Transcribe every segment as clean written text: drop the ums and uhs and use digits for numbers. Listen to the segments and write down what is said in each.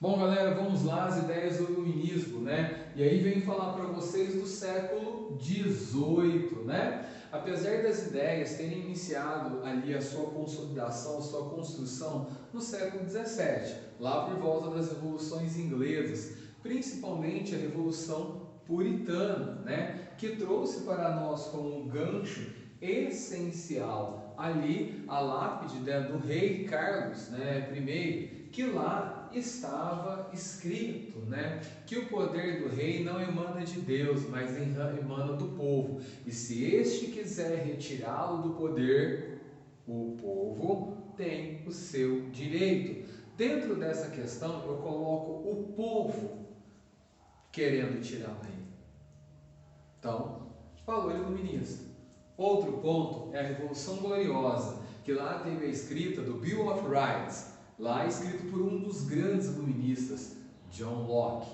Bom, galera, vamos lá, as ideias do iluminismo, né? E aí vem falar para vocês do século XVIII, né? Apesar das ideias terem iniciado ali a sua consolidação, a sua construção no século XVII, lá por volta das revoluções inglesas, principalmente a Revolução Puritana, né? Que trouxe para nós como um gancho essencial ali a lápide, né, do rei Carlos, né, I, que lá estava escrito, né, que o poder do rei não emana de Deus, mas emana do povo. E se este quiser retirá-lo do poder, o povo tem o seu direito. Dentro dessa questão, eu coloco o povo querendo tirar o rei. Então, valor iluminista. Outro ponto é a Revolução Gloriosa, que lá teve a escrita do Bill of Rights, lá escrito por um dos grandes iluministas, John Locke.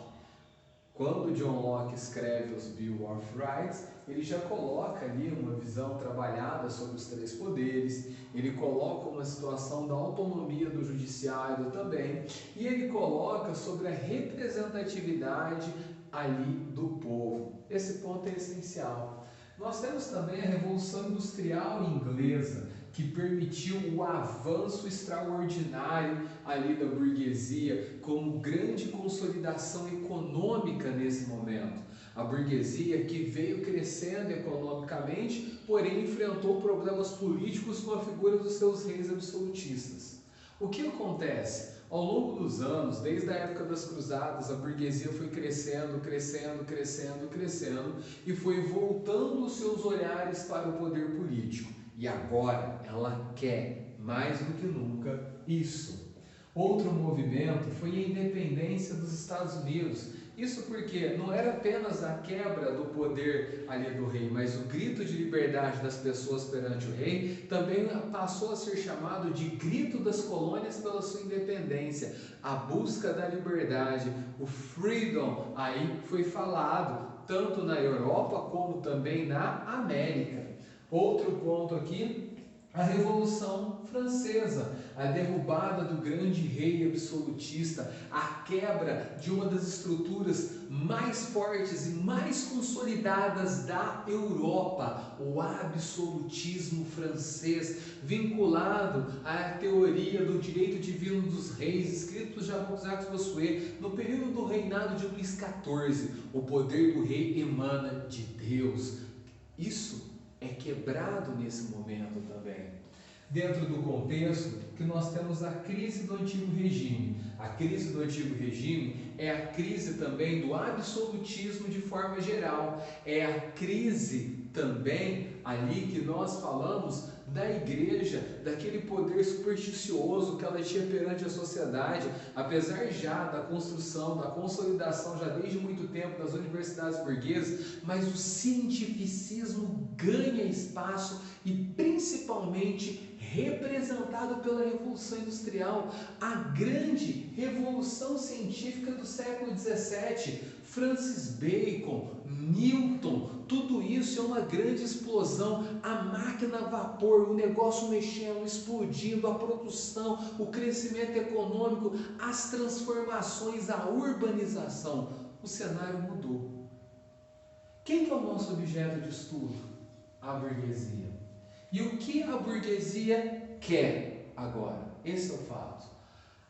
Quando John Locke escreve os Bill of Rights, ele já coloca ali uma visão trabalhada sobre os três poderes, ele coloca uma situação da autonomia do judiciário também, e ele coloca sobre a representatividade ali do povo. Esse ponto é essencial. Nós temos também a Revolução Industrial Inglesa, que permitiu o avanço extraordinário ali da burguesia, como grande consolidação econômica nesse momento. A burguesia que veio crescendo economicamente, porém enfrentou problemas políticos com a figura dos seus reis absolutistas. O que acontece? Ao longo dos anos, desde a época das cruzadas, a burguesia foi crescendo e foi voltando os seus olhares para o poder político. E agora ela quer, mais do que nunca, isso. Outro movimento foi a independência dos Estados Unidos. Isso porque não era apenas a quebra do poder ali do rei, mas o grito de liberdade das pessoas perante o rei também passou a ser chamado de grito das colônias pela sua independência, a busca da liberdade, o freedom aí foi falado tanto na Europa como também na América. Outro ponto aqui, a Revolução Francesa, a derrubada do grande rei absolutista, a quebra de uma das estruturas mais fortes e mais consolidadas da Europa, o absolutismo francês, vinculado à teoria do direito divino dos reis, escrito por Jean-Jacques Bossuet, no período do reinado de Luís XIV. O poder do rei emana de Deus. Isso é quebrado nesse momento também. Dentro do contexto que nós temos a crise do Antigo Regime. A crise do Antigo Regime é a crise também do absolutismo de forma geral. É a crise também ali que nós falamos da igreja, daquele poder supersticioso que ela tinha perante a sociedade, apesar já da construção, da consolidação já desde muito tempo das universidades burguesas, mas o cientificismo ganha espaço e principalmente representado pela Revolução Industrial, a grande revolução científica do século XVII, Francis Bacon, Newton, tudo isso é uma grande explosão, a máquina a vapor, o negócio mexendo, explodindo, a produção, o crescimento econômico, as transformações, a urbanização, o cenário mudou. Quem que é o nosso objeto de estudo? A burguesia. E o que a burguesia quer agora? Esse é o fato.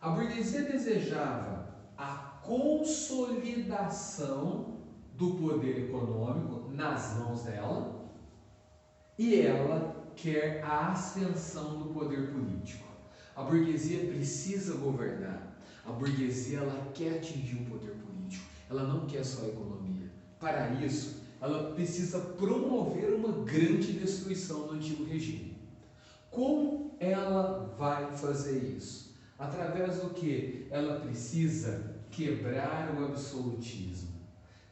A burguesia desejava a consolidação do poder econômico nas mãos dela e ela quer a ascensão do poder político. A burguesia precisa governar. A burguesia ela quer atingir o poder político. Ela não quer só a economia. Para isso, ela precisa promover uma grande destruição do antigo regime. Como ela vai fazer isso? Através do que? Ela precisa quebrar o absolutismo.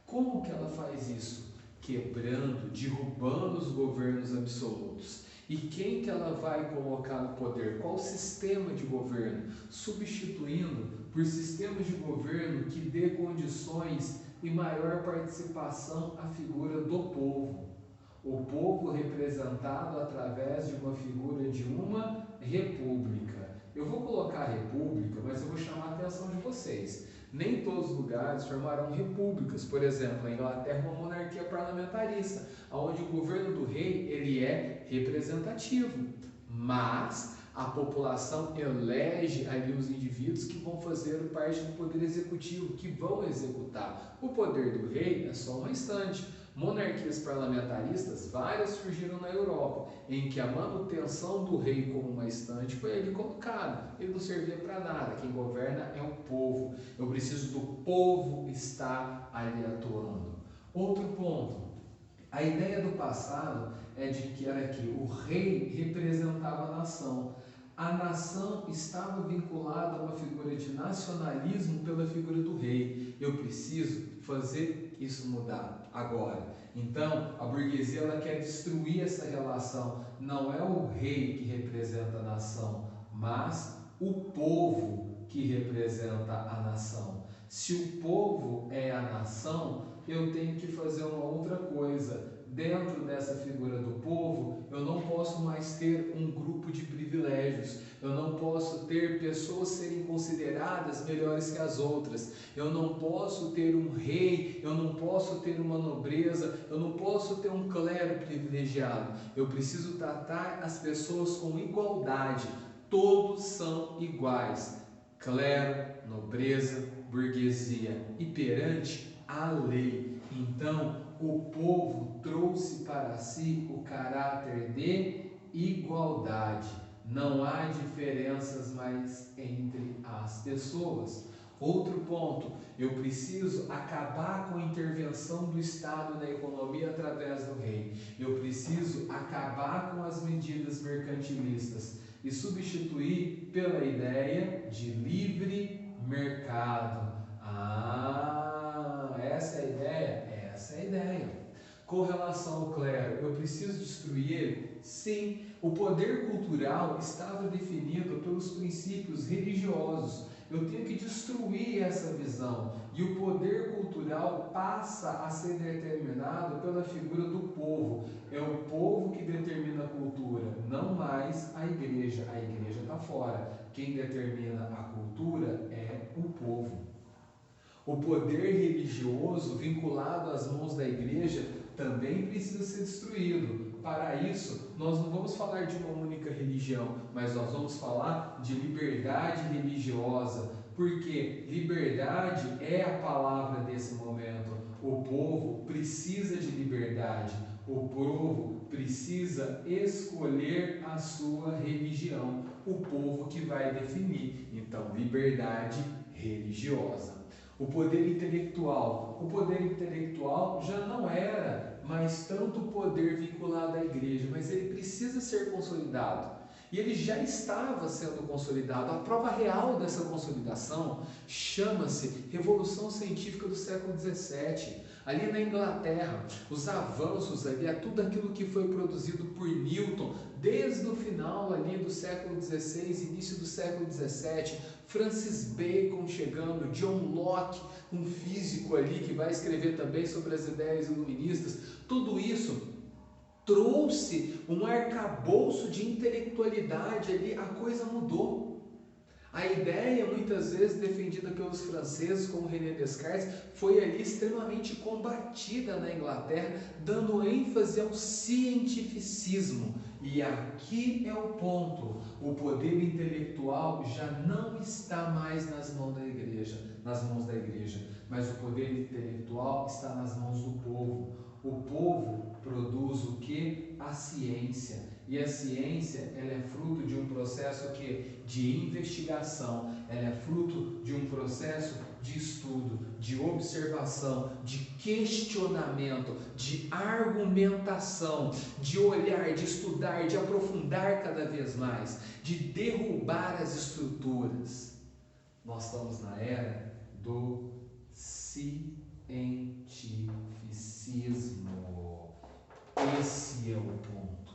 Como que ela faz isso? Quebrando, derrubando os governos absolutos. E quem que ela vai colocar no poder? Qual sistema de governo? Substituindo por sistemas de governo que dê condições e maior participação à figura do povo. O povo representado através de uma figura de uma república. Eu vou colocar república, mas eu vou chamar a atenção de vocês. Nem todos os lugares formarão repúblicas. Por exemplo, a Inglaterra é uma monarquia parlamentarista, onde o governo do rei ele é representativo, mas a população elege ali os indivíduos que vão fazer parte do poder executivo, que vão executar. O poder do rei é só uma instante. Monarquias parlamentaristas, várias surgiram na Europa, em que a manutenção do rei como uma instante foi ali colocada. Ele não servia para nada, quem governa é o povo. Eu preciso do povo estar ali atuando. Outro ponto, a ideia do passado era que o rei representava a nação. A nação estava vinculada a uma figura de nacionalismo pela figura do rei. Eu preciso fazer isso mudar agora. Então, a burguesia ela quer destruir essa relação. Não é o rei que representa a nação, mas o povo que representa a nação. Se o povo é a nação, eu tenho que fazer uma outra coisa. Dentro dessa figura do povo, eu não posso mais ter um grupo de privilégios, eu não posso ter pessoas serem consideradas melhores que as outras, eu não posso ter um rei, eu não posso ter uma nobreza, eu não posso ter um clero privilegiado. Eu preciso tratar as pessoas com igualdade, todos são iguais, clero, nobreza, burguesia e perante a lei. Então, o povo trouxe para si o caráter de igualdade. Não há diferenças mais entre as pessoas. Outro ponto, eu preciso acabar com a intervenção do Estado na economia através do rei. Eu preciso acabar com as medidas mercantilistas e substituir pela ideia de livre mercado. Essa é a ideia? Essa é a ideia. Com relação ao clero, eu preciso destruir ele? Sim, o poder cultural estava definido pelos princípios religiosos. Eu tenho que destruir essa visão e o poder cultural passa a ser determinado pela figura do povo. É o povo que determina a cultura, não mais a igreja. A igreja está fora. Quem determina a cultura é o povo. O poder religioso vinculado às mãos da igreja também precisa ser destruído. Para isso, nós não vamos falar de uma única religião, mas nós vamos falar de liberdade religiosa, porque liberdade é a palavra desse momento. O povo precisa de liberdade, o povo precisa escolher a sua religião, o povo que vai definir. Então, liberdade religiosa. O poder intelectual já não era mais tanto poder vinculado à igreja, mas ele precisa ser consolidado. E ele já estava sendo consolidado. A prova real dessa consolidação chama-se Revolução Científica do século XVII. Ali na Inglaterra, os avanços ali, tudo aquilo que foi produzido por Newton, desde o final ali do século XVI, início do século XVII, Francis Bacon chegando, John Locke, um físico ali que vai escrever também sobre as ideias iluministas, tudo isso trouxe um arcabouço de intelectualidade ali, a coisa mudou. A ideia, muitas vezes defendida pelos franceses, como René Descartes, foi ali extremamente combatida na Inglaterra, dando ênfase ao cientificismo. E aqui é o ponto: o poder intelectual já não está mais nas mãos da igreja, mas o poder intelectual está nas mãos do povo. O povo produz o que? A ciência. E a ciência, ela é fruto de um processo de investigação, ela é fruto de um processo de estudo, de observação, de questionamento, de argumentação, de olhar, de estudar, de aprofundar cada vez mais, de derrubar as estruturas. Nós estamos na era do cientificismo. Esse é o ponto.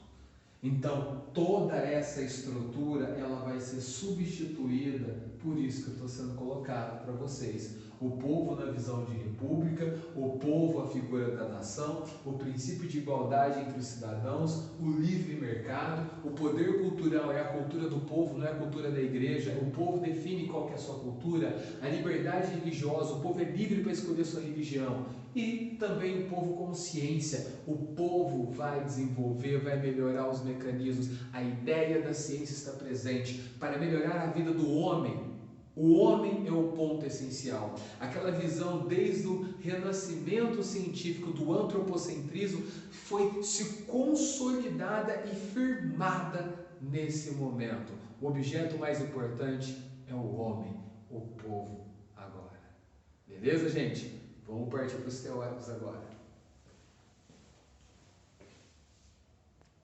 Então, toda essa estrutura ela vai ser substituída Por isso que eu estou sendo colocado para vocês. O povo na visão de república, o povo a figura da nação, o princípio de igualdade entre os cidadãos, o livre mercado, o poder cultural é a cultura do povo, não é a cultura da igreja, o povo define qual que é a sua cultura, a liberdade religiosa, o povo é livre para escolher sua religião, e também o povo como ciência, o povo vai desenvolver, vai melhorar os mecanismos, a ideia da ciência está presente para melhorar a vida do homem. O homem é o ponto essencial. Aquela visão desde o renascimento científico do antropocentrismo foi se consolidada e firmada nesse momento. O objeto mais importante é o homem, o povo agora. Beleza, gente? Vamos partir para os teóricos agora.